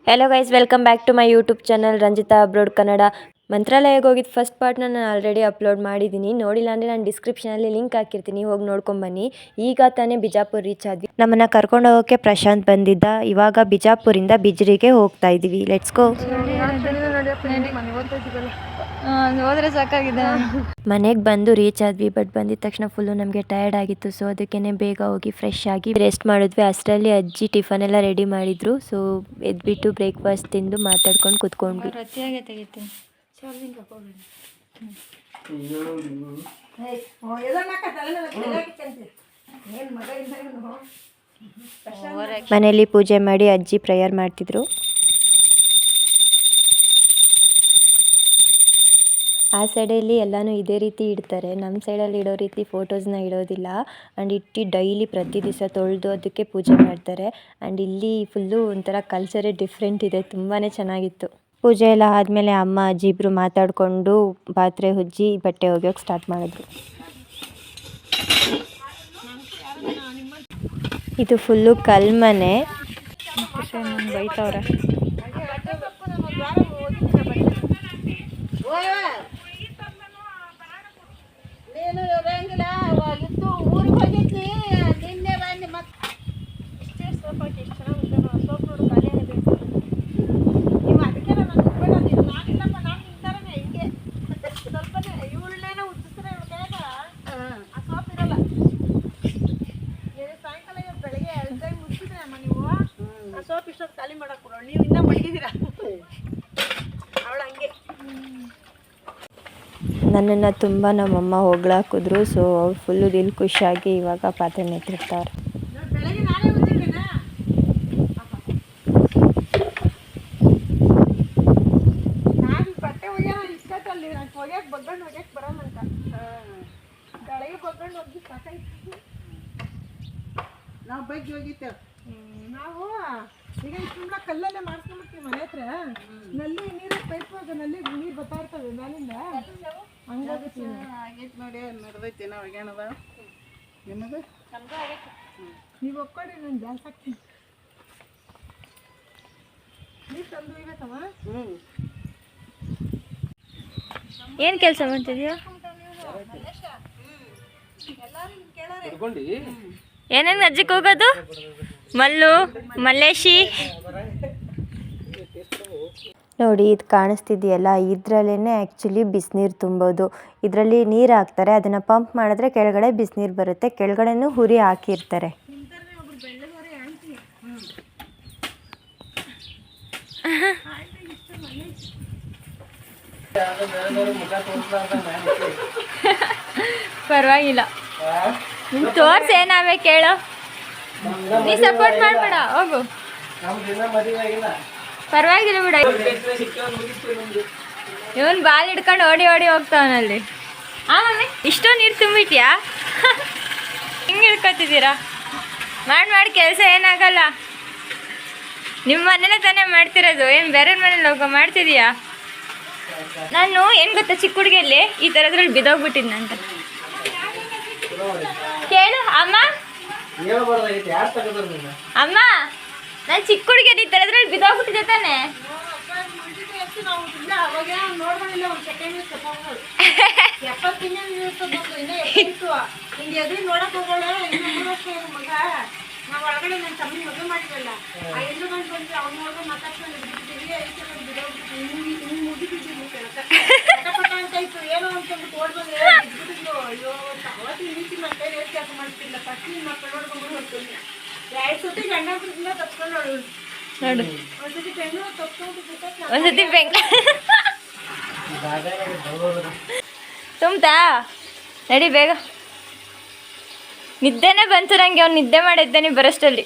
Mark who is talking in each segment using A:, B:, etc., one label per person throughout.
A: Hello guys, welcome back to my YouTube channel Ranjitha abroad Kannada. ಮಂತ್ರಾಲಯಕ್ಕೆ ಹೋಗಿದ್ದು first ಪಾರ್ಟ್ನ ನಾನು already upload ಮಾಡಿದ್ದೀನಿ. ನೋಡಿಲ್ಲ ಅಂದರೆ ನಾನು ಡಿಸ್ಕ್ರಿಪ್ಷನಲ್ಲಿ ಲಿಂಕ್ ಹಾಕಿರ್ತೀನಿ, ಹೋಗಿ ನೋಡ್ಕೊಂಬನ್ನಿ. ಈಗ ತಾನೇ ಬಿಜಾಪುರ ರೀಚ್ ಆದ್ವಿ. ನಮ್ಮನ್ನು ಕರ್ಕೊಂಡು ಹೋಗೋಕ್ಕೆ ಪ್ರಶಾಂತ್ ಬಂದಿದ್ದ. ಇವಾಗ ಬಿಜಾಪುರಿಂದ ಬಿಜ್ರಿಗೆ ಹೋಗ್ತಾ ಇದ್ದೀವಿ. Let's go.
B: ಹೋದ್ರೆ ಸಾಕಾಗಿದೆ.
A: ಮನೆಗೆ ಬಂದು ರೀಚ್ ಆದ್ವಿ. ಬಟ್ ಬಂದಿದ ತಕ್ಷಣ ಫುಲ್ಲು ನಮಗೆ ಟಯರ್ಡ್ ಆಗಿತ್ತು. ಸೊ ಅದಕ್ಕೇ ಬೇಗ ಹೋಗಿ ಫ್ರೆಶ್ ಆಗಿ ರೆಸ್ಟ್ ಮಾಡಿದ್ವಿ. ಅಷ್ಟರಲ್ಲಿ ಅಜ್ಜಿ ಟಿಫನ್ ಎಲ್ಲ ರೆಡಿ ಮಾಡಿದ್ರು. ಸೊ ಎದ್ಬಿಟ್ಟು ಬ್ರೇಕ್ಫಾಸ್ಟ್ ತಿಂದು ಮಾತಾಡ್ಕೊಂಡು ಕುತ್ಕೊಂಡ್ವಿ. ಮನೆಯಲ್ಲಿ ಪೂಜೆ ಮಾಡಿ ಅಜ್ಜಿ ಪ್ರೇಯರ್ ಮಾಡ್ತಿದ್ರು. ಆ ಸೈಡಲ್ಲಿ ಎಲ್ಲನೂ ಇದೇ ರೀತಿ ಇಡ್ತಾರೆ. ನಮ್ಮ ಸೈಡಲ್ಲಿ ಇಡೋ ರೀತಿ ಫೋಟೋಸ್ನ ಇಡೋದಿಲ್ಲ. ಆ್ಯಂಡ್ ಇಟ್ಟು ಡೈಲಿ ಪ್ರತಿ ದಿವಸ ತೊಳೆದು ಅದಕ್ಕೆ ಪೂಜೆ ಮಾಡ್ತಾರೆ. ಆ್ಯಂಡ್ ಇಲ್ಲಿ ಫುಲ್ಲು ಒಂಥರ ಕಲ್ಚರೇ ಡಿಫ್ರೆಂಟ್ ಇದೆ. ತುಂಬಾ ಚೆನ್ನಾಗಿತ್ತು. ಪೂಜೆ ಎಲ್ಲ ಆದಮೇಲೆ ಅಮ್ಮ ಅಜ್ಜಿ ಇಬ್ಬರು ಮಾತಾಡಿಕೊಂಡು ಪಾತ್ರೆ ಉಜ್ಜಿ ಬಟ್ಟೆ ಒಗೆಯೋಕ್ಕೆ ಸ್ಟಾರ್ಟ್ ಮಾಡಿದ್ರು. ಇದು ಫುಲ್ಲು ಕಲ್ಮನೆ. ಬೈತವ್ರೆ. ನನ್ನನ್ನು ತುಂಬ ನಮ್ಮಮ್ಮ ಹೊಗಳಾಕಿದ್ರು. ಸೊ ಅವ್ರು ಫುಲ್ಲು ದಿಲ್ ಖುಷಿಯಾಗಿ ಇವಾಗ ಪಾತ್ರೆ ನೆತ್ತಿರ್ತಾರೆ.
C: ನಾವು ಬೈಕ್ ಹೋಗಿತ್ತೇವೆ. ನಾವು ಈಗ ತುಂಬ ಕಲ್ಲಲ್ಲೇ ಮಾಡ್ಸ್ಕೊಂಡ್ಬಿಡ್ತೀವಿ ಮನೆ ಹತ್ರ. ನಲ್ಲಿ ನೀರು ಪೈಪ್ ನಲ್ಲಿ ನೀರು ಬರ್ತಾ ಇರ್ತವೆ ಮೇಲಿಂದ. ಹಂಗಾಗೈತಿ ನೋಡಿ, ನಡೆದೈತಿ ನಾವು ಏನದ ಏನದು ನೀವು ಒಪ್ಕೊಡಿ, ನಾನು ಜಾಸ್ತಿ ಹಾಕ್ತೀನಿ. ನೀರು ತಂದು ಇಬೇಕಮ್ಮ.
B: ಏನು ಕೆಲಸ ಮಾಡ್ತಿದ್ಯಾ? ಏನೇನು ಅಜ್ಜಿಗೆ ಹೋಗೋದು? ಮಲ್ಲು, ಮಲ್ಲೇಶಿ.
A: ನೋಡಿ, ಇದು ಕಾಣಿಸ್ತಿದೆಯಲ್ಲ, ಇದರಲ್ಲೇ ಆ್ಯಕ್ಚುಲಿ ಬಿಸಿನೀರು ತುಂಬೋದು. ಇದರಲ್ಲಿ ನೀರು ಹಾಕ್ತಾರೆ. ಅದನ್ನು ಪಂಪ್ ಮಾಡಿದ್ರೆ ಕೆಳಗಡೆ ಬಿಸಿನೀರು ಬರುತ್ತೆ. ಕೆಳಗಡೆನೂ ಹುರಿ ಹಾಕಿರ್ತಾರೆ.
B: ಪರವಾಗಿಲ್ಲ, ನಿನ್ ತೋರ್ಸಿ ಏನಾವೆ ಕೇಳು. ನೀ ಸಪೋರ್ಟ್ ಮಾಡ್ಬೇಡ, ಹೋಗು. ಪರವಾಗಿಲ್ಲ ಬಿಡ. ಇವನ್ ಬಾಲ್ ಹಿಡ್ಕೊಂಡು ಓಡಿ ಓಡಿ ಹೋಗ್ತಾವನಲ್ಲಿ. ಆಮೇಲೆ ಇಷ್ಟೊಂದು ನೀರು ತುಂಬಿಟ್ಯಾ? ಹಿಂಗೆ ಹಿಡ್ಕೊತಿದ್ದೀರಾ? ಮಾಡಿ ಕೆಲಸ ಏನಾಗಲ್ಲ. ನಿಮ್ಮ ಮನೇಲೆ ತಾನೇ ಮಾಡ್ತಿರೋದು, ಏನು ಬೇರೆ ಮನೇಲಿ ಹೋಗೋ ಮಾಡ್ತಿದೀಯಾ? ನಾನು ಏನು ಗೊತ್ತಾ, ಚಿಕ್ಕ ಹುಡುಗಿಯಲ್ಲಿ ಈ ಥರದ್ರಲ್ಲಿ ಬಿದ್ದೋಗ್ಬಿಟ್ಟಿದ್ನಂತ. ಕೇಳು ಅಮ್ಮ. ಅಮ್ಮ, ನಾನು ಚಿಕ್ಕ ಹುಡುಗಿಯಲ್ಲಿ ಈ ಥರದ್ರಲ್ಲಿ ಬಿದ್ದೋಗ್ಬಿಟ್ಟಿದ್ದೆ ತಾನೆ.
C: ನಾವು ಒಳಗಡೆ ನನ್ನ ತಮ್ಮನ ಮದುವೆ ಮಾಡಿದ್ವಲ್ಲ, ಆ ಹೆಣ್ಣು ಗಂಡು ಬಂದು ಅವ್ನು ನೋಡಿದ್ರೆ ಮಾತಾಡ್ಕೊಂಡು ಮುಗಿಬಿಟ್ಟಿದ್ವಿ ಪಟ ಅಂತ ಇತ್ತು. ಏನೋ ಅಂತಂದ್ಬಿಟ್ಟು ಓಡ್ ಬಂದು ಬಿದ್ಬಿಟ್ಟಿದ್ಲು. ಅಯ್ಯೋ, ಅವತ್ತು ನೀತಿ ನನ್ನ ಕೈ ಎಷ್ಟು ಕೆಲಸ ಮಾಡ್ತಿಲ್ಲ. ಫಸ್ಟ್ ಮಕ್ಕಳು ನೋಡ್ಕೊಂಡು ಹೋಗ್ತೀನಿ. 2 ಸತಿ ಗಂಡ ಬಿಟ್ಟಿಲ್ಲ ತಪ್ಕೊಂಡು ನೋಡು. ಒಂದ್ಸತಿ ಬೆಂಗಳೂರು ತಪ್ಕೊಂಡು
B: ಒಂದ್ಸತಿ ತುಂಬ್ತಾ ನಡಿ ಬೇಗ. ನಿದ್ದೆನೇ ಬಂತು ನನಗೆ. ಅವ್ನು ನಿದ್ದೆ ಮಾಡಿದ್ದೆ ನೀವು ಬರೋಷ್ಟಲ್ಲಿ.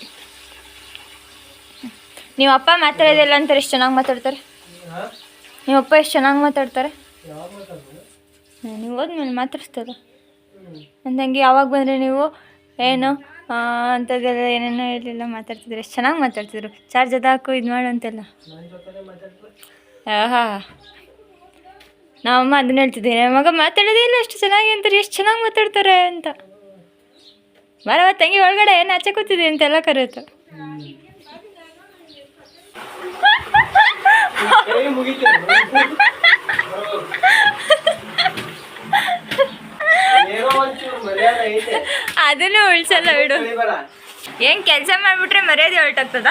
B: ನೀವು ಅಪ್ಪ ಮಾತಾಡೋದಿಲ್ಲ ಅಂತಾರೆ, ಎಷ್ಟು ಚೆನ್ನಾಗಿ ಮಾತಾಡ್ತಾರೆ. ನಿಮ್ಮ ಅಪ್ಪ ಎಷ್ಟು ಚೆನ್ನಾಗಿ ಮಾತಾಡ್ತಾರೆ. ನೀವು ಹೋದ್ಮೇಲೆ ಮಾತಾಡಿಸ್ತದ ಅಂದಂಗೆ. ಯಾವಾಗ ಬಂದರೆ ನೀವು ಏನು ಅಂಥದ್ದೆಲ್ಲ ಏನೇನೋ ಇರಲಿಲ್ಲ, ಮಾತಾಡ್ತಿದ್ರು. ಎಷ್ಟು ಚೆನ್ನಾಗಿ ಮಾತಾಡ್ತಿದ್ರು. ಚಾರ್ಜ್ ಅದಾಕು, ಇದು ಮಾಡು ಅಂತೆಲ್ಲ. ನಮ್ಮಮ್ಮ ಅದನ್ನ ಹೇಳ್ತಿದ್ದೀನಿ, ಮಗ ಮಾತಾಡೋದೇ ಇಲ್ಲ ಅಷ್ಟು ಚೆನ್ನಾಗಿ ಅಂತಾರೆ, ಎಷ್ಟು ಚೆನ್ನಾಗಿ ಮಾತಾಡ್ತಾರೆ ಅಂತ. ಬರವ ತಂಗಿ ಒಳಗಡೆ ನಾಚೆ ಕೂತಿದೆ ಅಂತೆಲ್ಲ ಕರೆಯುತ್ತೆ. ಅದನ್ನು ಉಳ್ಸಲ್ಲ ಬಿಡು. ಏನ್ ಕೆಲಸ ಮಾಡ್ಬಿಟ್ರೆ ಮರ್ಯಾದೆ ಹೊರಟಾಗ್ತದ?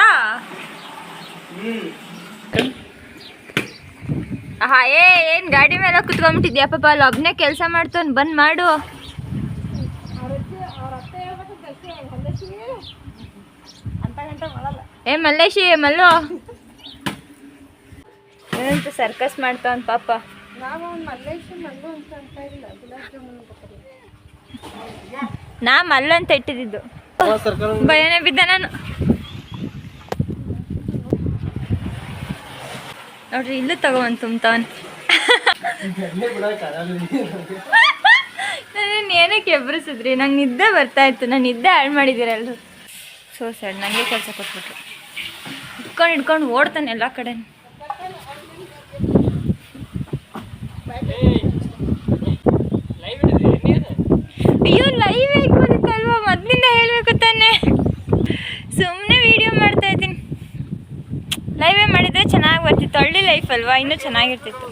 B: ಏನ್ ಗಾಡಿ ಮೇಲೆ ಕುತ್ಕೊಂಡ್ಬಿಟ್ಟಿದ್ಯಾ ಪಾಪ? ಅಲ್ಲಿ ಒಬ್ನೇ ಕೆಲಸ ಮಾಡ್ತಾನೆ, ಬಂದ್ ಮಾಡು. ಏ ಮಲ್ಲೇಶಿ, ಮಲ್ಲು ಏನಂತ ಸರ್ಕಸ್ ಮಾಡ್ತಾವನ್ ಪಾಪ. ನಾ ಮಲ್ಲು ಅಂತ ಇಟ್ಟಿದ್ದು, ಭಯನೇ ಬಿದ್ದ ನಾನು. ನೋಡ್ರಿ ಇಲ್ಲೂ ತಗೋಬಂದು ತುಂಬ್ತಾವನ್. ನಾನು ಏನಕ್ಕೆ ಎಬ್ರಿಸಿದ್ರಿ? ನಂಗೆ ನಿದ್ದೆ ಬರ್ತಾ ಇತ್ತು, ನಾನು ನಿದ್ದೆ ಹಾಳು ಮಾಡಿದ್ದೀರ ಎಲ್ಲರೂ. ಸೊ ಸರ್ ನನಗೆ ಕೆಲಸ ಕೊಟ್ಬಿಟ್ರು. ಹಿಡ್ಕೊಂಡು ಓಡ್ತಾನೆ ಎಲ್ಲ ಕಡೆ. ಅಯ್ಯೋ ಲೈವ್ ಹೇಗೆ ಬಂದಿತ್ತಲ್ವಾ? ಮೊದಲಿಂದ ಹೇಳಬೇಕು ತಾನೆ. ಸುಮ್ಮನೆ ವಿಡಿಯೋ ಮಾಡ್ತಾ ಇದ್ದೀನಿ. ಲೈವೇ ಮಾಡಿದರೆ ಚೆನ್ನಾಗಿ ಬರ್ತಿತ್ತು. ಹಳ್ಳಿ ಲೈಫ್ ಅಲ್ವಾ, ಇನ್ನೂ ಚೆನ್ನಾಗಿರ್ತಿತ್ತು.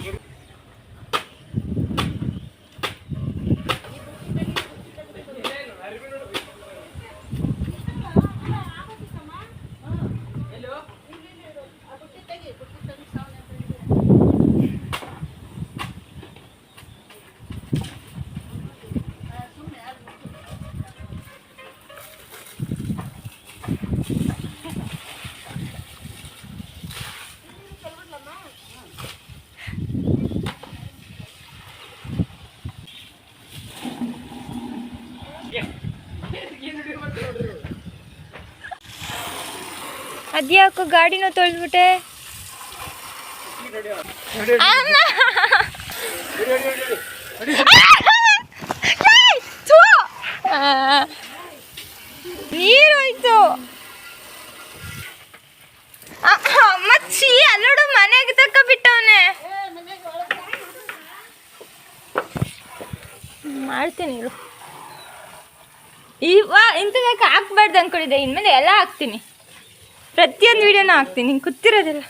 B: ಅದ್ಯಾಕೋ ಗಾಡಿನೂ ತೊಳೆದ್ಬಿಟ್ಟೆ? ನೀರು ಹೋಯ್ತು. ಮಚ್ಚಿ ಅಲ್ಲೋಡು, ಮನೆಗೆ ತಕ್ಕ ಬಿಟ್ಟವನೆ. ಮಾಡ್ತೀನಿ ಇರು. ಇಂಥದಕ್ಕೆ ಹಾಕ್ಬಾರ್ದು ಅಂದ್ಕೊಂಡಿದ್ದೆ. ಇನ್ಮೇಲೆ ಎಲ್ಲ ಹಾಕ್ತೀನಿ, ಪ್ರತಿಯೊಂದು ವಿಡಿಯೋನ ಹಾಕ್ತೀನಿ. ಹಿಂಗೆ ಕೂತಿರೋದಿಲ್ಲ.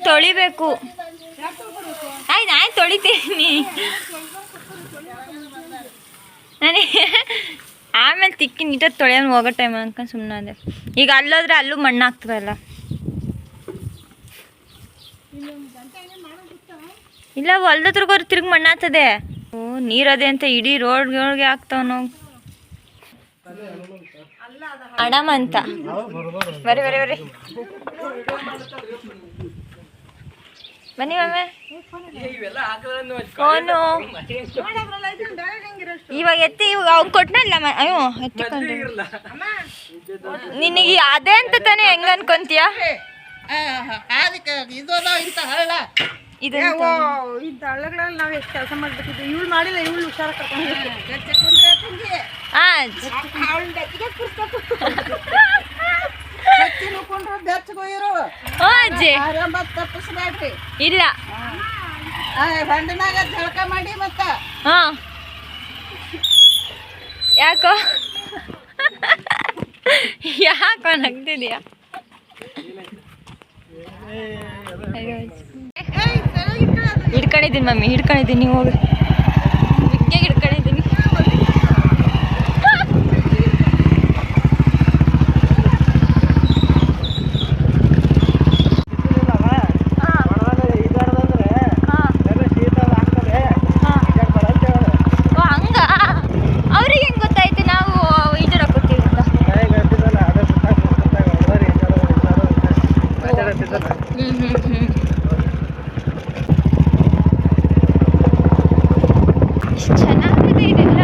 B: ತೊಳಿಬೇಕು. ಆಯ್ತು ಆಯ್ತು, ತೊಳಿತೀನಿ ನನಗೆ. ಆಮೇಲೆ ತಿಕ್ಕಿ ನೀಟಾಗಿ ತೊಳೆಯೋನು ಹೋಗೋ ಟೈಮ್ ಅನ್ಕೊಂಡು ಸುಮ್ಮನೆ ಅದೇ. ಈಗ ಅಲ್ಲೋದ್ರೆ ಅಲ್ಲೂ ಮಣ್ಣು ಆಗ್ತದಲ್ಲ. ಇಲ್ಲ, ಹೊಲ್ದ ಹತ್ರಗೋರು ತಿರ್ಗಿ ಮಣ್ಣು ಆಗ್ತದೆ. ಓ ನೀರದೆ ಅಂತ ಇಡೀ ರೋಡ್ಗೆ ಹಾಕ್ತಾವನು. ಅಡಮ ಅಂತ ಬರೀ ಬರೀ ಬರೀ ಬನ್ನಿ ಮಮ್ಮಿ. ಫೋನು ಇವಾಗ ಎತ್ತಿ, ಇವಾಗ ಅವ್ನು ಕೊಟ್ಟನಲ್ಲ. ಅಯ್ಯೋ ಎತ್ತಿಕೊಂಡು ನಿನಗೆ ಅದೇ ಅಂತ ತಾನೇ ಹೆಂಗ ಅನ್ಕೊಂತೀಯ? ಇದು
C: ಹಳ್ಳಗಳಲ್ಲಿ ನಾವು ಎಷ್ಟು ಕೆಲಸ ಮಾಡ್ಬೇಕಿದ್ವಿ. ಇವಳು ಮಾಡಿಲ್ಲ, ಇವಳು ಹುಷಾರ ಕರ್ಕೊಂಡು
B: ಇಲ್ಲ
C: ಬಂಡನಾಗ ಜಳಕ ಮಾಡಿ ಮತ್ತ
B: ಯಾಕೋ ಯಾಕೋ ನಗ್ತಿದ್ಯಾ? ಹಿಡ್ಕೊಂಡಿದ್ದೀನಿ ಮಮ್ಮಿ, ಹಿಡ್ಕೊಂಡಿದ್ದೀನಿ. ನೀವು ಹೋಗಿ ಬಿಗ್ಗೆ ಹಿಡ್ಕೊಂಡಿದ್ದೀನಿ. ಹಂಗ ಅವ್ರಿಗೆ ಹೆಂಗೆ ಗೊತ್ತಾಯ್ತು ನಾವು ಈಜಾಡಕ್ ಹೋಗ್ತೀವಿ ಅಂತ? ಇಷ್ಟು ಚೆನ್ನಾಗಿದೆ ಇದೆಲ್ಲ.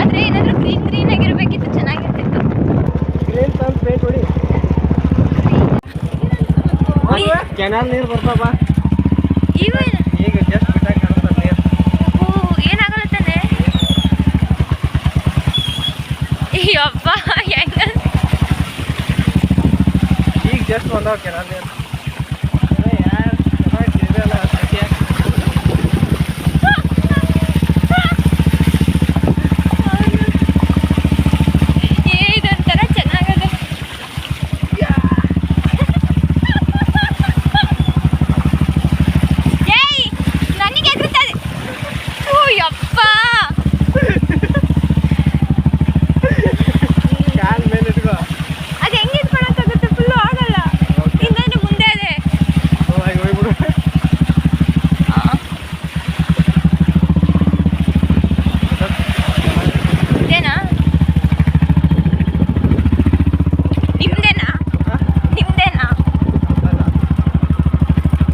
B: ಆದರೆ ಏನಾದರೂ ಗ್ರೀನ್ ಆಗಿರ್ಬೇಕಿತ್ತು, ಚೆನ್ನಾಗಿರ್ತಿತ್ತು.
D: ಕೆನಾಲ್ ನೀರು ಬರ್ತಾವ. ಈಗ ಜಸ್ಟ್ ಬಿಟ್ಟಾಗ ಕಾಣುತ್ತೆ ನೀರು.
B: ಏನಾಗಲ್ಲ ತಾನೆ? ಅಯ್ಯಪ್ಪ ಹೆಂಗ
D: ಈಗ ಜಸ್ಟ್ ಬಂದಾವ ಕೆನಾಲ್ ನೀರು ಯಾರು ಇದೆಲ್ಲ ಸತ್ಯ
B: ಇದೊಂಥರ ಚೆನ್ನಾಗದೆ. ಏಯ್ ನನಗೆ ಎದುರುತ್ತದೆ. ಓ ಯಪ್ಪ,
D: ಕಾಲ್ ಮೇಲೆ ಇಟ್ಕೋ.
B: ಅದು ಹೆಂಗೆ ಇಟ್ಕೊಳಕ್ಕಾಗುತ್ತೆ? ಫುಲ್ಲು ಆಗಲ್ಲ. ಇನ್ನೇನು ಮುಂದೆ ಅದೇ.
D: ಹೋಗ್ಬಿಡು.
B: ಇದೇನಾ ನಿಮ್ದೇನಾ? ನಿಮ್ದೇನಾ?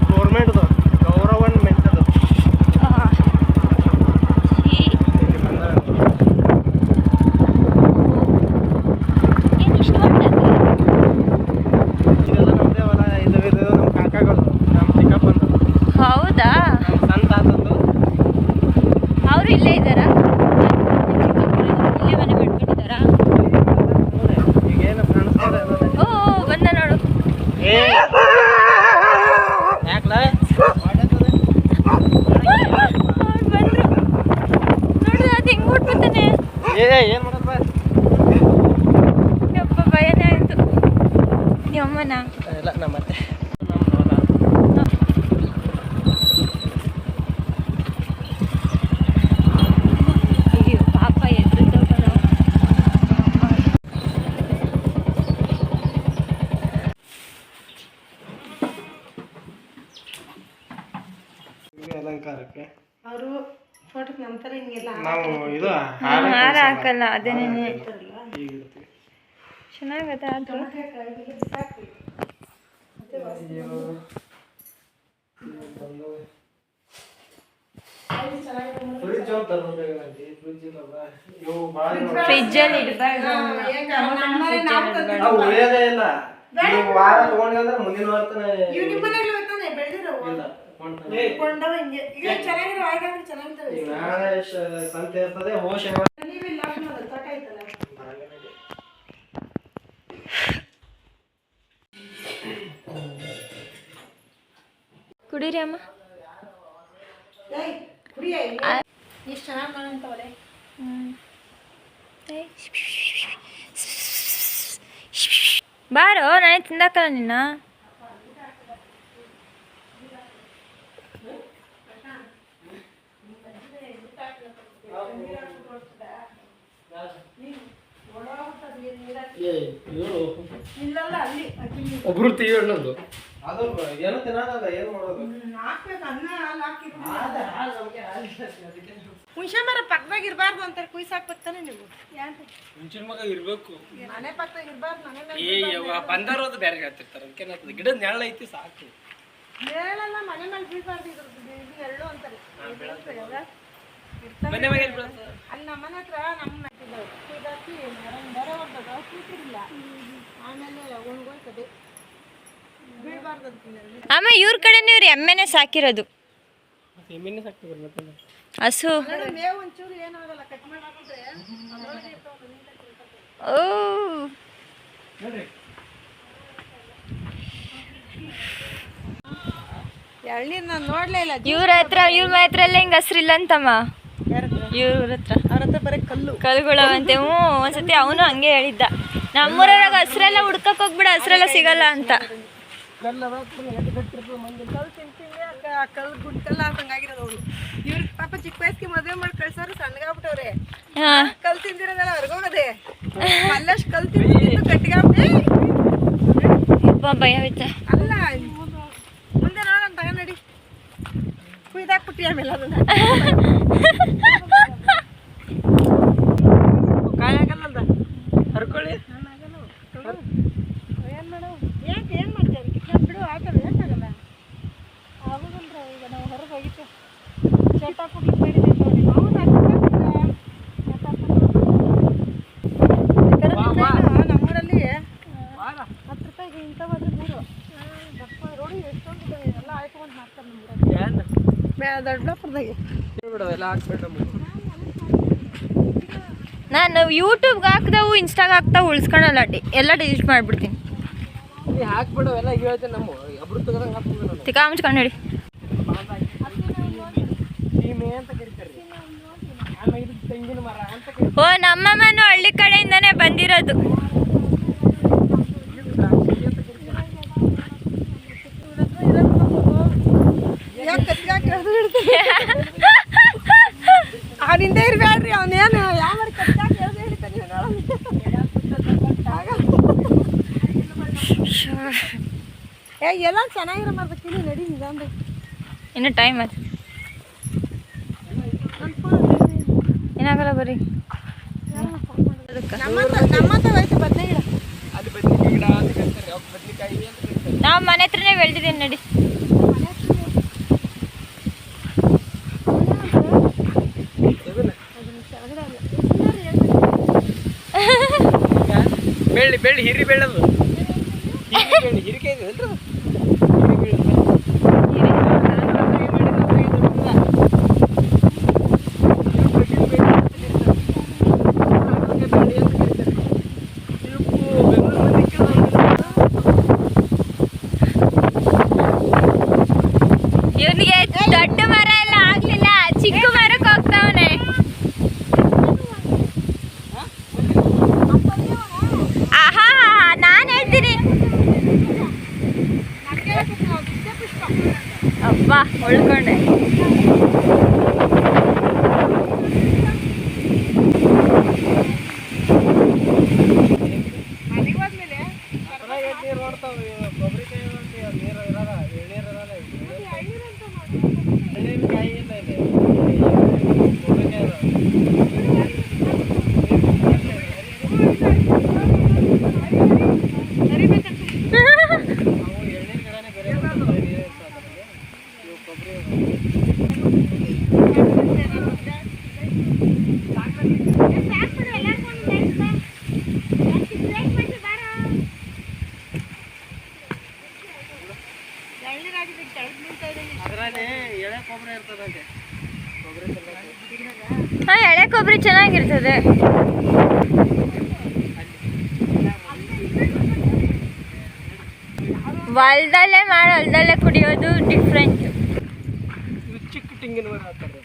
D: ಗೌರ್ಮೆಂಟ್ದು ಗೌರವನ್ಮೆಂಟ್ದು
B: ಏನು ಇಷ್ಟು ಮಾಡ್ತಾರೆ?
D: ಇದೆಲ್ಲ ನಮ್ಮದೇ ಹೊಲ. ಇದು ನಮ್ಮ ಕಾಕಾಗಳು, ನಮ್ಮ ಚಿಕ್ಕಪ್ಪಂದು,
B: ಹೌದಾ?
D: ನಮ್ಮ ಸಣ್ಣ ತಾತಂದು.
B: ಅವರು ಇಲ್ಲೇ ಇದ್ದಾರಾ? ಇಲ್ಲೇ ಮನೆ ಮಾಡ್ಕೊಂಡಿದ್ದಾರಾ?
D: ಈಗೇನು ಕಾಣಿಸ್ತದೆ
B: ಓ ಬಂದ ನೋಡು.
D: ಯಾಕಲ
B: ಅವ್ರು ಬಂದ್ರು ನೋಡು, ಅದು ಹೆಂಗ್ ಹುಟ್ಬಿಡ್ತಾನೆ.
D: ಏನು ಮಾಡೋದು ಬಾ.
B: ಯಪ್ಪ ಭಯನೇ ಆಯ್ತು. ನಿಮ್ಮಮ್ಮನ
D: ಇಲ್ಲ ನಮ್ಮತ್ತೆ ನಮ್ಮ ಹೊಲ.
B: ಅಯ್ಯೋ ಪಾಪ ಎದ್ರು ತಗೊಂಡು.
D: ಅಲಂಕಾರಕ್ಕೆ
C: ಅವರು ಫೋಟೋಕ್ಕೆ ನಮ್ಮ ಥರ ಹಿಂಗೆಲ್ಲ
D: ನಾವು ಇದು
B: ಹಾರ ಹಾಕಲ್ಲ, ಅದೇನೇನೆ
D: ಹೀಗಿರ್ತೀವಿ.
B: ಚೆನ್ನಾಗದ. ಆದ್ರೂ
D: ಫ್ರಿಜ್ ಅಂತ ತರ್ಬೇಕಾಗಿ. ಫ್ರಿಜ್ ಇಲ್ಲಲ್ಲ, ಇವು ಭಾಳ
B: ಫ್ರಿಜ್ಜಲ್ಲಿ ಇಡಬಾರ್ದು.
D: ನಾವು ಉಳಿಯೋದೇ ಇಲ್ಲ. ನೀವು ವಾರ ತಗೊಂಡ್ರಿ ಅಂದ್ರೆ ಮುಂದಿನ ವಾರ ತನಕ
C: ಇವು ನಿಮ್ಮ ಮನೆಗೆ ಬರ್ತಾನೆ ಬೆಳೆದಿರೋ
D: ಇಲ್ಲ ಕೊಂಡ್ತಾನೆ.
C: ಕೊಂಡವ ಹಿಂಗೆ ಈಗ ಚೆನ್ನಾಗಿರೋ ಆಗಾದ್ರೆ ಚೆನ್ನಾಗಿದ್ದಾವೆ.
D: ಈಗ ನಾಳೆ ಸಂತೆ ಇರ್ತದೆ. ಹೋಶ
C: ನೀವಿಲ್ಲ ತೋಟ ಐತಲ್ಲ.
B: ಕುಡೀರಿ ಅಮ್ಮ.
C: ಏಯ್ ಕುಡಿಯ ಎಷ್ಟು ಚೆನ್ನಾಗಿ ಮಾಡಂತವ್ರೆ.
B: ಬಾರೋ, ನಾನೇ ತಿಂದಾಕಲ್ಲ ನಿನ್ನ.
C: ಇಲ್ಲಲ್ಲ ಅಲ್ಲಿ
D: ಒಬ್ರು ತೀವಿ ಅನ್ನೋದು ಅದು ಏನು ತಿನ್ನೋದಲ್ಲ. ಏನು ಮಾಡೋದು?
C: ಹಾಕ್ಬೇಕು ಅನ್ನ ಅಲ್ಲಿ ಹಾಕಿದ್ರು ಹುಣಸೆ ಮರ ಪಕ್ಕದಾಗ ಇರಬಾರ್ದು ಅಂತಾರೆ. ಕುಯ್ಸ್ ಹಾಕ್ಬೇಕತಾನೆ ನೀವು.
E: ಹುಂಚಿನ ಮಗ ಇರ್ಬೇಕು.
C: ಮನೆ ಪಕ್ಕದಾಗ ಇರಬಾರ್ದು. ಮನೆ
E: ಬಂದಾರೋದು ಬೇರೆ ಹೇಳ್ತಿರ್ತಾರೆ. ಅದಕ್ಕೇನಾಗ್ತದೆ, ಗಿಡದ ನೆರಳು ಐತಿ ಸಾಕು.
C: ಹೇಳಲ್ಲ ಮನೆ ಮೇಲೆ ಬೀಳ್ಬಾರ್ದು. ಇದ್ರದ್ದು ನೆರಳು ಅಂತಾರೆ.
E: ಮನೆ ಮೇಲೆ
C: ಅಲ್ಲಿ ನಮ್ಮ ಮನೆ ಹತ್ರ ನಮ್ಮ ನಟ್ಟಿದ್ದಾವೆ. ಕುಯ್ದಾಕಿ ಬರ ಹೊಡ್ದದ ಕೂತಿರ್ಲಿಲ್ಲ. ಆಮೇಲೆ ಒಣಗೋಯ್ತದೆ, ಬೀಳ್ಬಾರ್ದು ಅಂತೀನಿ.
B: ಅಮ್ಮ ಇವ್ರ ಕಡೆನೇ ಇವ್ರು ಎಮ್ಮೆನೆ ಸಾಕಿರೋದು.
E: ಎಮ್ಮೆನೆ ಸಾಕ್ತಿದ್ರು ಮತ್ತೆ
B: ಹಸು.
C: ಮೇವು ಒಂಚೂರು ಏನಾಗಲ್ಲ, ಕಟ್ ಮಾಡಿ ಹಾಕಿದ್ರೆ
B: ಓ
C: ಎಳ್ನೀರು ನಾನು ನೋಡ್ಲೇ ಇಲ್ಲ.
B: ಇವ್ರ ಹತ್ರ ಇವ್ರ ಮನೆ ಹತ್ರ ಎಲ್ಲ ಹಿಂಗೆ ಹಸ್ರಿಲ್ಲ ಅಂತಮ್ಮ. ಇವ್ರ ಹತ್ರ
C: ಅವ್ರ ಹತ್ರ ಬರೀ ಕಲ್ಲು
B: ಕಲ್ಗಳವಂತೆ. ಹ್ಞೂ ಒಂದ್ಸತಿ ಅವನು ಹಂಗೆ ಹೇಳಿದ್ದ. ನಮ್ಮೂರಾಗ ಹಸ್ರೆಲ್ಲ ಹುಡ್ಕಕ್ ಹೋಗ್ಬಿಡ, ಹಸ್ರೆಲ್ಲ ಸಿಗಲ್ಲ ಅಂತ.
C: ಕಲ್ಲು ತಿಂತೀನಿ ಕಲ್ಲು ಗುಂಡ್ಕಲ್ಲ ಅಂತಂಗಾಗಿರೋದು ಅವ್ರು. ಇವ್ರಿಗೆ ಪಾಪ ಚಿಕ್ಕ ವಯಸ್ಸಿಗೆ ಮದುವೆ ಮಾಡಿ ಕಳ್ಸೋರು ಸಣ್ಣಗಾಗ್ಬಿಟ್ಟವ್ರೆ.
B: ಹಾ
C: ಕಲ್ ತಿಂದಿರೋದೆಲ್ಲ ಹೊರಗೋಗದೆ. ಅಲ್ಲಷ್ಟು ಕಲ್ ತಿಂದು ಗಟ್ಟಿಗಾಗ್ಬಿಟ್ಟೆ.
B: ಭಯ ಆಯ್ತಾ?
C: ಅಲ್ಲ ಮುಂದೆ ನೋಡೋಣ ತಗೊಂಡಿ ಕುಯ್ದಾಕ್ಬಿಟ್ಟಿ ಆಮೇಲೆ ಅದನ್ನ ಕಾಯಾಗಲ್ಲ
E: ಹರ್ಕೊಳ್ಳಿ.
C: ಏನು ಮಾಡೋ ಏನು ಮಾಡ್ತೀವಿ ಅದಕ್ಕೆ ಬಿಡು ಹಾಕೋದು ಏನಾಗಲ್ಲ ಆಗೋದಲ್ರ. ಈಗ ನಾವು ಹೊರಗೆ ಹೋಗಿತ್ತು ಚಟ ಕುಡ್ಲಿಕ್ಕೆ ಮಾಡಿದ್ದೀವಿ ನೋಡಿ. ನಮ್ಮೂರಲ್ಲಿ 10 ರೂಪಾಯಿಗೆ ಇಂಥ ಹೋದ್ರೆ 3 ದಪ್ಪ ರೋಡಿ ಎಷ್ಟೊಂದು ಎಲ್ಲ ಆಯ್ಕೊಂಡು ಮಾಡ್ತಾರೆ ನಮ್ಮೂರಲ್ಲಿ. ದೊಡ್ಡಬಳ್ಳಾಪುರದಾಗೆ
E: ಎಲ್ಲ ಹಾಕ್ಬೇಡ.
B: ನಾನು ಯೂಟ್ಯೂಬ್ಗೆ ಹಾಕ್ದವು ಇನ್ಸ್ಟಾಗ ಹಾಕ್ತಾವು ಉಳಿಸ್ಕೊಳಲ್ಲ. ಎಲ್ಲ ಡಿಲೀಟ್ ಮಾಡಿಬಿಡ್ತೀನಿ.
D: ನೀ ಹಾಕ್ಬಿಡು ಎಲ್ಲ ಈಗ ಹೇಳ್ತೇನೆ ನಮ್ಮ ಒಬ್ರು ತೆಗ್ದಂಗೆ ಹಾಕ್ಬೋದು ನಾನು
B: ತಿಕ್ಕ ಮುಚ್ಕೊಂಡು ಹೇಳಿ
D: ಸೀಮೆ ಅಂತ ಕರಿತಾರೆ ಆಮೇಲೆ ಇದು ತೆಂಗಿನ ಮರ ಅಂತ ಕರಿತಾರೆ.
B: ಓ ನಮ್ಮಮ್ಮನೂ ಹಳ್ಳಿ ಕಡೆಯಿಂದನೇ ಬಂದಿರೋದು.
C: ಅವನಿಂದ ಇರ್ಬೇಡ್ರಿ ಅವನೇನು ಯಾವ ಎಲ್ಲ ಚೆನ್ನಾಗಿರೋ ಮಾಡ್ಬೇಕಿಲ್ಲ ನಡಿ ನಿಧಾನ
B: ಇನ್ನು ಟೈಮ್ ಅದು ಏನಾಗಲ್ಲ ಬರ್ರಿ.
C: ನಮ್ಮತ್ತ ಹೋಯ್ತು ಬದನೆ ಗಿಡ
D: ಅಲ್ಲಿ ಬದ್ನಿಕಾಯಿ ಗಿಡ ಅಂತ ಕರಿತಾರೆ ಅವ್ಕೆ ಬದ್ನಿಕಾಯಿ ಅಂತ ಕರಿತಾರೆ.
B: ನಾವು ಮನೆ ಹತ್ರನೇ ಬೆಳೆದಿದ್ದೀನಿ ನಡಿ.
D: ಬೆಳ್ಳಿ ಬೆಳ್ಳಿ ಹಿರಿ ಬೆಳ್ಳದು ಹಿರಿಕೆ ಇದೆ ಅಲ್ರಿ
B: ಇವನಿಗೆ ದೊಡ್ಡ ಮರ ಎಲ್ಲ ಆಗ್ಲಿಲ್ಲ, ಚಿಕ್ಕ ಮರಕ್ಕೆ ಹೋಗ್ತಾವನೆ. ಆಹಾ ನಾನು ಹೇಳ್ತೀನಿ. ಅಪ್ಪ ಉಳ್ಕೊಂಡೆ.
D: ನೀರು ನೋಡ್ತಾವೆ ಕೊಬ್ಬರಿಕಾಯಿ ನೀರು ಇರಲ್ಲ ಎಳ್ನೀರು ಇರಲ್ಲ ಎಳ್ನೀರಿನಕಾಯಿ ಇಲ್ಲ ಇದೆ ಕೊಬ್ಬರಿಕಾಯಿ ನಾವು ಎಳ್ನೀರು ಗಿಡನೇ ಬೇರೆ ನೀರು ಇವು ಕೊಬ್ಬರಿ ಅದರಲ್ಲಿ ಎಳೆ ಕೊಬ್ಬರಿ ಇರ್ತದಂತೆ ಕೊಬ್ಬರಿ
B: ಹಾಂ ಎಳೆ ಕೊಬ್ಬರಿ ಚೆನ್ನಾಗಿರ್ತದೆ. ಹೊಲ್ದಲ್ಲೇ ಮಾಡಿ ಹೊಲ್ದಲ್ಲೇ ಕುಡಿಯೋದು ಡಿಫ್ರೆಂಟ್.
D: ಇದು ಚಿಕ್ಕ ತೆಂಗಿನ ಮರ ಆಗ್ತದೆ.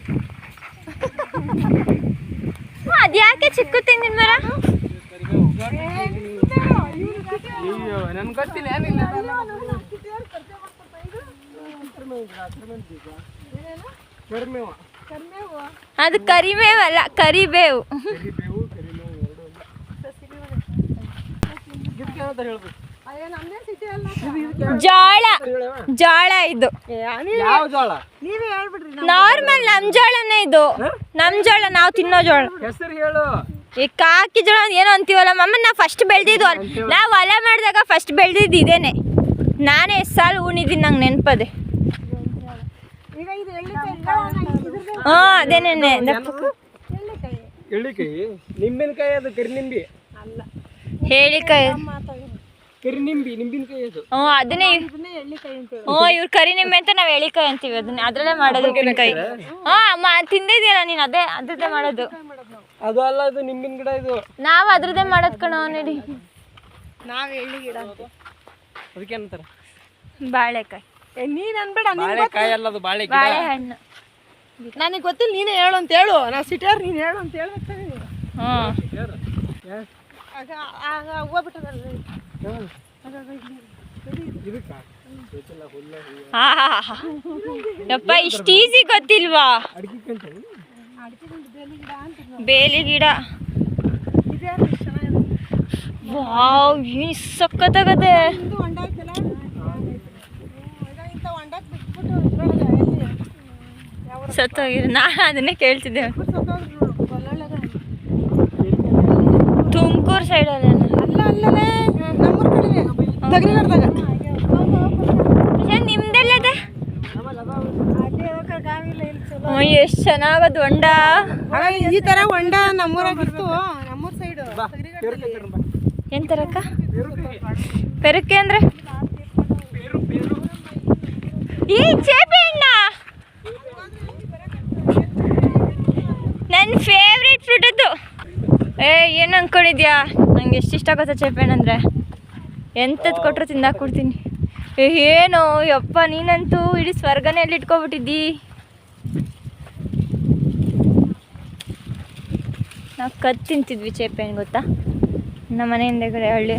B: ಅದು ಯಾಕೆ ಚಿಕ್ಕ ತೆಂಗಿನ ಮರ?
D: ನನ್ಗೆ ಗೊತ್ತಿಲ್ಲ ಏನಿಲ್ಲ
B: ಅದು ಕರಿಬೇವಲ್ಲ, ಕರಿಬೇವು. ಜೋಳ ಜೋಳ ಇದು
D: ಯಾವ ಜೋಳ
C: ನೀವೇ ಹೇಳ್ಬಿಡ್ರಿ
B: ನಾರ್ಮಲ್ ನಮ್ ಜೋಳನೇ ಇದು. ನಮ್ ಜೋಳ ನಾವು ತಿನ್ನೋ ಜೋಳ.
D: ಹೆಸರು ಹೇಳು.
B: ಈ ಕಾಕಿ ಜೋಳ ಏನೋ ಅಂತೀವಲ್ಲ ಮಮ್ಮ. ನಾವು ಫಸ್ಟ್ ಬೆಳೆದಿದ್ದು ನಾವು ಹೊಲ ಮಾಡಿದಾಗ ಫಸ್ಟ್ ಬೆಳೆದಿದ್ದು ಇದೇನೆ. ನಾನೇ ಸಾಲು ಉಣಿದ್ದೀನಿ, ನಂಗೆ ನೆನಪದೆ.
C: ಈಗ ಇದು ಎಳ್ಳಿಕಾಯಿ
B: ಹಾಂ ಅದೇನೇ
D: ಎಳ್ಳಿಕಾಯಿ ನಿಂಬಿನಕಾಯಿ ಅದು ಕರಿನಿಂಬಿ
C: ಅಲ್ಲ
B: ಹೇಳಿಕಾಯಿ.
D: ಕರಿನಿಂಬಿ ನಿಂಬಿನಕಾಯಿ ಅದು.
B: ಹ್ಞೂ ಅದನ್ನೇ.
C: ಇದನ್ನೇ ಎಳ್ಳಿಕಾಯಿ ಅಂತ
B: ಹ್ಞೂ ಇವ್ರು ಕರಿ ನಿಂಬೆ ಅಂತ ನಾವು ಎಳಿಕಾಯಿ ಅಂತೀವಿ. ಅದನ್ನ ಅದರಲ್ಲೇ ಮಾಡೋದು ಉಪ್ಪಿನಕಾಯಿ. ಹಾಂ ತಿಂದಿದ್ದೀಯಲ್ಲ ನೀನು, ಅದ್ರದ್ದೇ ಮಾಡೋದು.
D: ಅದು ಅಲ್ಲ, ಅದು ನಿಂಬಿನ ಗಿಡ ಇದು.
B: ನಾವು ಅದ್ರದ್ದೇ ಮಾಡೋದು ಕಣೋ ನೋಡಿ.
C: ನಾವು ಎಳ್ಳಿ ಗಿಡ ಅಂತ
D: ಅದಕ್ಕೆ ಅಂತಾರೆ
B: ಬಾಳೆಕಾಯಿ.
C: ನೀನ್ ಅನ್ಬೇಡ,
D: ಬಾಳೆಕಾಯಿ ಅಲ್ಲ ಅದು ಬಾಳೆ ಗಿಡ.
B: ಬಾಳೆಹಣ್ಣು.
C: ನನಗೆ ಗೊತ್ತಿಲ್ಲ, ನೀನೇ ಹೇಳು ಅಂತ ಹೇಳು. ನಾ ಸಿಟಿಯರ್ ನೀನು ಹೇಳು ಅಂತ ಹೇಳ್ಬೇಕು.
B: ಹ್ಞೂ
C: ಆಗ ಆಗ ಹೋಗ್ಬಿಟ್ಟದಲ್ಲ
B: ಯಪ್ಪ ಇಷ್ಟು ಈಸಿ ಗೊತ್ತಿಲ್ವಾ? ಬೇಲಿ ಗಿಡ. ವಾವ್ ಏನು ಸಕ್ಕತ್ತಾಗದೆ.
C: ಇದು ಹೊಂಡ ಐತಲ್ಲ, ಇಂಥ ಹೊಂಡಕ್ಕೆ ಬಿಟ್ಬಿಟ್ಟು ಎಲ್ಲಿ ಯಾವ
B: ಸತ್ತೋಗಿರು. ನಾನು ಅದನ್ನೇ ಕೇಳ್ತಿದ್ದೆ.
C: ಸತ್ತೋದ್ರು ನೋಡು ಒಳ್ಳೊಳ್ಳೆದ.
B: ತುಮಕೂರು ಸೈಡಲ್ಲ
C: ಅಲ್ಲ ಅಲ್ಲಲೇ ನಮ್ಮೂರ ಕಡೆನೇ ದಗಲಿಗಡ್ದಾಗ.
B: ನಿಮ್ದೆಲ್ಲದೆ
C: ಅದೇ ಹೋಗ ಗಾವಿಲ್ಲ ಇಲ್ಲಿ ಚಲೋ.
B: ಎಷ್ಟು ಚೆನ್ನಾಗದು ಹೊಂಡ.
C: ಈ ಥರ ಹೊಂಡ ನಮ್ಮೂರಾಗ ಇತ್ತು. ನಮ್ಮೂರ ಸೈಡು
B: ಎಂತರಕ್ಕ ಪೆರಕೆ ಅಂದ್ರೆ ಈ ಚೇಪೆ ಹಣ್ಣ ನನ್ನ ಫೇವ್ರೇಟ್ ಫ್ರೂಟ್ ಅದು. ಏನು ಅಂದ್ಕೊಂಡಿದ್ಯಾ? ನಂಗೆ ಎಷ್ಟು ಇಷ್ಟ ಆಗುತ್ತೆ ಚೇಪೆ ಹಣ್ಣು ಅಂದರೆ. ಎಂಥದ್ದು ಕೊಟ್ಟರು ತಿಂದಾಕ್ ಕೊಡ್ತೀನಿ. ಏನು ಯಪ್ಪ ನೀನಂತೂ ಇಡೀ ಸ್ವರ್ಗನೇ ಎಲ್ಲಿ ಇಟ್ಕೊಬಿಟ್ಟಿದ್ದಿ. ನಾವು ಕದ್ದು ತಿಂತಿದ್ವಿ ಚೇಪೆ ಹಣ್ಣು ಗೊತ್ತಾ, ನಮ್ಮ ಮನೆ ಹಿಂದೆಗಡೆ ಹಳ್ಳಿ.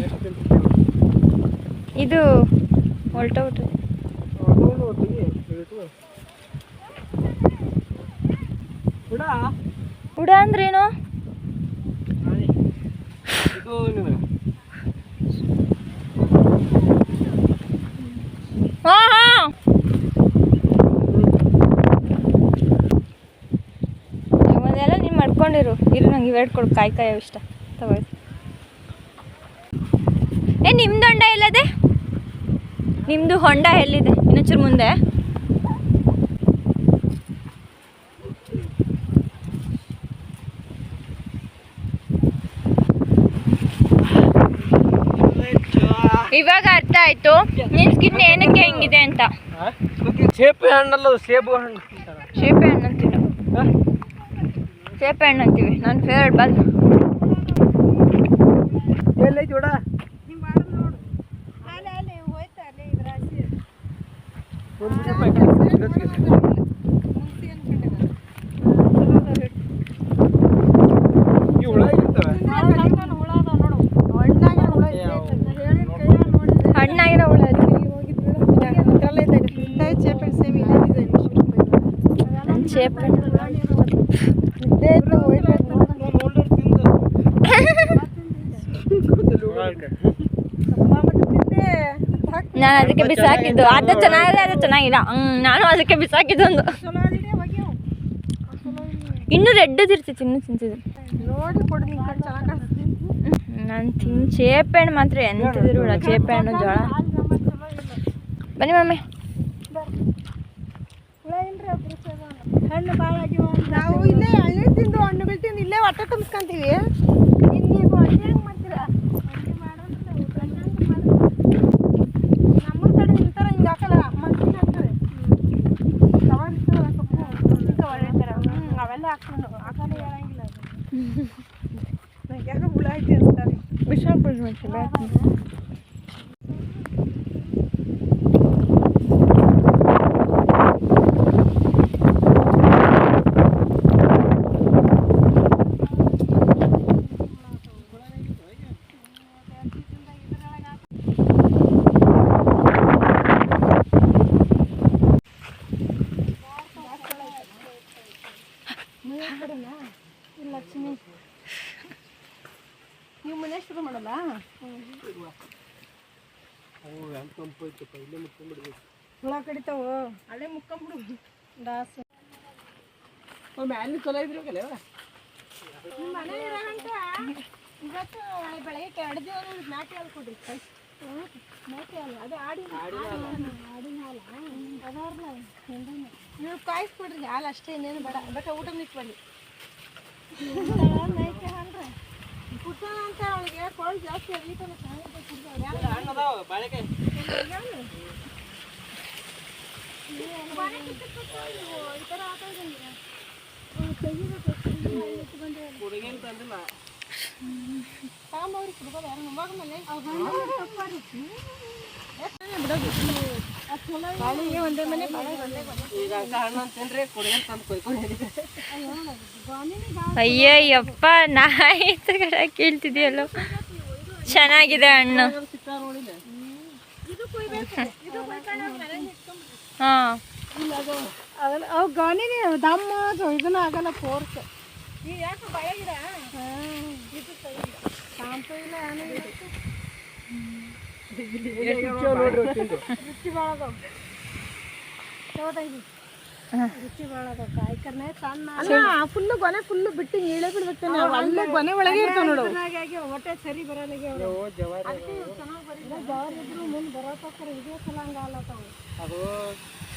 B: ಇದು ಹೊಲ್ಟೋಗ್ಬಿಟ್ಟು ಉಡ ಅಂದ್ರೇನು? ಹಾ ಹಾ ಒಂದೆಲ್ಲ ನೀವು ಮಾಡ್ಕೊಂಡಿರು. ಇರು ನಂಗೆ ಇವೆರಡು ಕೊಡು, ಕಾಯಿ ಇಷ್ಟ ತಗೊಳ್ಳಿ. ನಿಮ್ದು ಹೊಂಡ ಎಲ್ಲದೆ? ನಿಮ್ಮದು ಹೊಂಡ ಎಲ್ಲಿದೆ? ಇನ್ನೊಂಚೂರು ಮುಂದೆ. ಇವಾಗ ಅರ್ಥ ಆಯ್ತು ನಿನ್ ಸ್ಕಿನ್ ಏನಕ್ಕೆ ಹೆಂಗಿದೆ ಅಂತ.
D: ಸೇಬು ಹಣ್ಣಲ್ಲ, ಸೇಬು ಹಣ್ಣು.
B: ಸೇಪೆ ಹಣ್ಣು ಅಂತೀವಿ ನಾವು, ಸೇಪೆ ಹಣ್ಣು ಅಂತೀವಿ. ನನ್ನ ಫೇವ್ರೇಟ್ ಬಲ್.
D: ಎಲ್ಲೈತಿ ಬಿಡ
B: ಹಣ್ಣಾಗಿರೋ ಹುಳ ಸೇಪೆ ನಾನು ಅದಕ್ಕೆ ಬಿಸಾಕಿದ್ದು. ಅದು ಚೆನ್ನಾಗಿದೆ, ಅದು ಚೆನ್ನಾಗಿಲ್ಲ. ನಾನು ಅದಕ್ಕೆ ಬಿಸಾಕಿದ್ದು ಒಂದು. ಇನ್ನೂ ರೆಡ್ಡದು ಇರ್ತಿತ್ತು, ಇನ್ನೂ ತಿಂತಿದ್ದು. ನಾನು ಚೇಪೆ ಹಣ್ಣು ಮಾತ್ರ ಎಂತಿದ್ರು ಕೂಡ ಚೇಪೆ ಹಣ್ಣು ಜೋಳ. ಬನ್ನಿ ಮಮ್ಮಿ.
C: ಹಣ್ಣು ಭಾಳ ಆಗಿವ. ನಾವು ಇಲ್ಲೇ ಹಳ್ಳಿ ತಿಂದು ಹಣ್ಣುಗಳು ತಿಂದು ಇಲ್ಲೇ ಹೊಟ್ಟೆ ತುಂಬಿಸ್ಕೊಂತೀವಿ. ನೀವು ಅಡುಗೆ ಹೆಂಗೆ ಮಾಡ್ತೀರಾ? ನಮ್ಮ ಕಡೆ ಇಂಥರ ಹಿಂಗೆ ಹಾಕಲ್ಲ, ಮಂಚಿನ ಹಾಕ್ತಾರೆ. ಅವೆಲ್ಲ ಹಾಕ್ಕೊಂಡು ಹಾಕಲ್ಲ ಹೇಳಂಗಿಲ್ಲ. ನಂಗೆ ಯಾಕೆ ಹುಳ ಐತಿ ಅನ್ಸ್ತಾರೆ.
B: ಬಿಸಾಕ್ಬಿಡ್ರಿ ಮತ್ತೆ ಬೇಡ.
C: ಲಕ್ಷ್ಮಿ ನೀವು ಮನೆ ಶುರು ಮಾಡಲ್ಲ? ಹುಳ ಕಡಿತಾವು, ಅಲ್ಲೇ ಮುಕ್ಕೊಂಬಿಡು. ದಾಸ
D: ಮ್ಯಾಲೆ ಚಲೋ ಇದ್ರು
C: ನಿಮ್ಮ ಮನೆ ಇರೋಂತ ಇವತ್ತು ಬೆಳಗ್ಗೆ 2 ದಿನ ನಾಟಿ ಹಾಲು ಕೊಡ್ರಿ. ನಾಟಿ ಹಾಲು ಅದು ಆಡಿನ ಹಾಲು ಅದಾರಲ್ಲ, ನೀವು ಕಾಯಿಸ್ಬಿಡ್ರಿ ಹಾಲು ಅಷ್ಟೇ, ಇನ್ನೇನು ಬೇಡ. ಬೇಕಾ ಊಟ ನಿಟ್ಬನ್ನಿ. ಮೇಕೆ ಹಾಲು ರೀ ಕುಡ್ಸೋಣ ಅಂತ ಅವಳಿಗೆ ಕೋಲ್ಡ್ ಜಾಸ್ತಿ ಅದೀತಲ್ಲ, ಚೆನ್ನಾಗಿದೆ ಕುಡ್ದವ್ರು. ಈ ಥರ ಹಾಕೋದಂಗಿರ ತಾಂಬವ್ರಿಗೆ ಕುಡ್ಬೋದು ಯಾರು ನಮ್ಮಾಗ ಮೇಲೆ ಒಂದೇ ಮನೆ
B: ಅಯ್ಯಯ್ಯಪ್ಪ ನಾಯಿ ತಗಡ ಕೇಳ್ತಿದ್ಯಲ್ಲೋ. ಚೆನ್ನಾಗಿದೆ ಹಣ್ಣು. ಹಾಂ
C: ಅವು ಗಾಣಿನೇ ದಮ್ಮ ಇದನ್ನ ಆಗಲ್ಲ ಫೋರ್ಸ್. ನೀವು ಯಾಕೆ ಬಯಗಿಡ ಇದು ಶಾಂಪು ಇಲ್ಲ ರುಚಿ ಭಾಳ ಅದಾವ. ರುಚಿ ಭಾಳ ಅದಾವ. ಕಾಯ್ಕರ್ನೆ ಸಣ್ಣ ಫುಲ್ಲು ಗೊನೆ ಫುಲ್ಲು ಬಿಟ್ಟು ಇಳೆ ಬಿಡ್ಬೇಕು. ನಾವು ಅಲ್ಲೇ ಗೊನೆ ಒಳಗೆ ಇರ್ತಾವ ನೋಡು. ಹೊಟ್ಟೆ ಸರಿ ಬರೋದಾಗೆ ಚೆನ್ನಾಗಿ ಬರೀ ಜವಾರಿ ಇದ್ರು ಮುಂದೆ ಬರೋಕ್ಕೋಸ್ಕರ ಇದೇ ಸಲ ಹಂಗೆ ಆಗ್ಲತ್ತಾವು.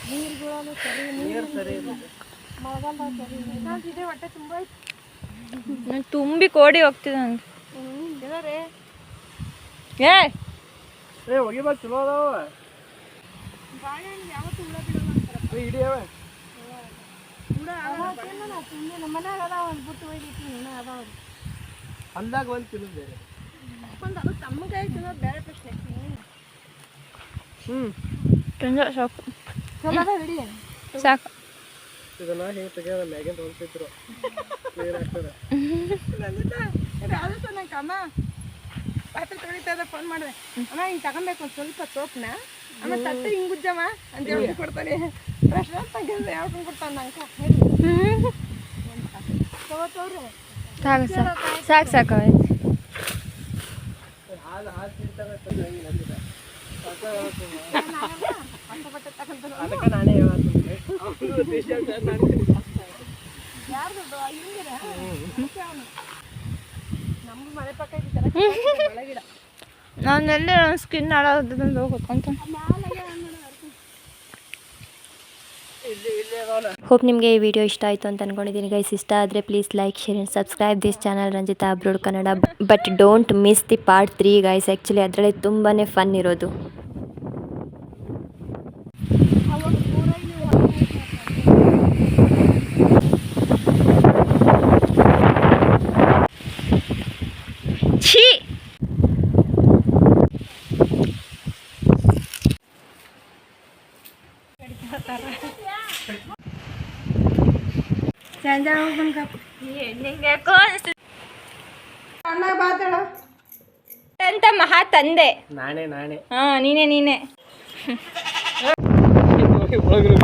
C: ನೀರುಗಳು ಸರಿ, ನೀರು ಸರಿ, ಮಳೆಗಾಲದಾಗ ಸರಿ ಇದೆ. ಹೊಟ್ಟೆ ತುಂಬ
B: ತುಂಬಿ ಕೋಡಿ ಹೋಗ್ತಿದೆ ನಂಗೆ.
C: ಇದಾರೆ
D: ಒಗಿಬೇಕು ಚಲೋ ಅದಾವ.
C: ಬಾಳೆಹಣ್ಣು ಯಾವತ್ತೂ ಹುಳ ಬಿಡಲ್ಲ ಅಂತಾರೆ.
D: ಹಿಡಿಯವ
C: ಹುಳ ತಿಂದು ನಮ್ಮ ಮನ್ಯಾಗ ಅದಾವ. ಒಂದು ಬುಟ್ಟು ಒಯ್ದಿತ್ತು ಇನ್ನೂ ಅದಾವ.
D: ಅಂದಾಗ ಒಂದು ತಿನ್ನೋದು ಬೇರೆ,
C: ಒಂದು ಅದು ತಮ್ಮಗಾಯಿ ತಿನ್ನೋದು ಬೇರೆ ಪ್ರಶ್ನೆ.
B: ಸಾಕು
C: ಚಲೋ ರೆಡಿ
B: ಸಾಕು.
D: ಇದನ್ನ ಹಿಂಗೆ ತೆಗಿಯೋದ ಮ್ಯಾಗಿಂದ ಹೊಲ್ಸಿದ್ರು ಕ್ಲಿಯರ್ ಆಗ್ತದೆ.
C: ಆದಷ್ಟು ನಂಗೆ ಅಮ್ಮ ಪಾತ್ರೆ ತೊಳಿತಾ ಫೋನ್ ಮಾಡಿದೆ ಅಮ್ಮ ಹಿಂಗೆ ತಗೊಬೇಕು ಒಂದು ಸ್ವಲ್ಪ ಸೋಪ್ನ ಆಮೇಲೆ ತಟ್ಟೆ ಹಿಂಗೆ ಗುಜ್ಜಮ್ಮ ಅಂತ ಹೇಳಿ ಕೊಡ್ತಾನೆ ರೆಸ್ಟೋರೆಂಟ್ ತೆಗೆದು ಹೇಳ್ಕೊಂಡು ಕೊಡ್ತಾನೆ ನಂಗೆ ತಗೋತವ್ರೆ
B: ಸಾಕು ಸಾಕು ಸಾಕು ಆಯ್ತು.
D: ಹಾಲು ತಿಂತಾರೆ ನಂದಿದೆ
C: ಬಟ್ಟೆ ತಗೊಂತಾರೆ
D: ಅದಕ್ಕೆ ನಾನೇ ಹೇಳತ್ತೀನಿ
C: ಯಾರ್ದು ಹಿಂಗಿರ ನಮ್ಗೆ ಮನೆ ಪಕ್ಕ ಇದ್ದಾರೆ ಮಳೆ ಗಿಡ
B: ನಾನೆಲ್ಲ ಸ್ಕಿನ್ ಹಾಳಾಗೋದಂತ ಹೋಗ್ಕೊಂತ.
A: ಹೋಪ್ ನಿಮಗೆ ಈ ವಿಡಿಯೋ ಇಷ್ಟ ಆಯಿತು ಅಂತ ಅಂದ್ಕೊಂಡಿದ್ದೀನಿ ಗೈಸ್. ಇಷ್ಟ ಆದರೆ please like share and subscribe this channel Ranjitha abroad Kannada. But don't miss the part 3 guys. Actually ಅದರಲ್ಲಿ ತುಂಬಾ ಫನ್ ಇರೋದು.
B: ಛೀ
C: ಅಣ್ಣ ಬಾತೇಳ
B: ಅಂತ ಮಹಾ ತಂದೆ.
D: ನಾನೇ
B: ಹಾ ನೀನೇ
D: ಒಳಗಿರೋ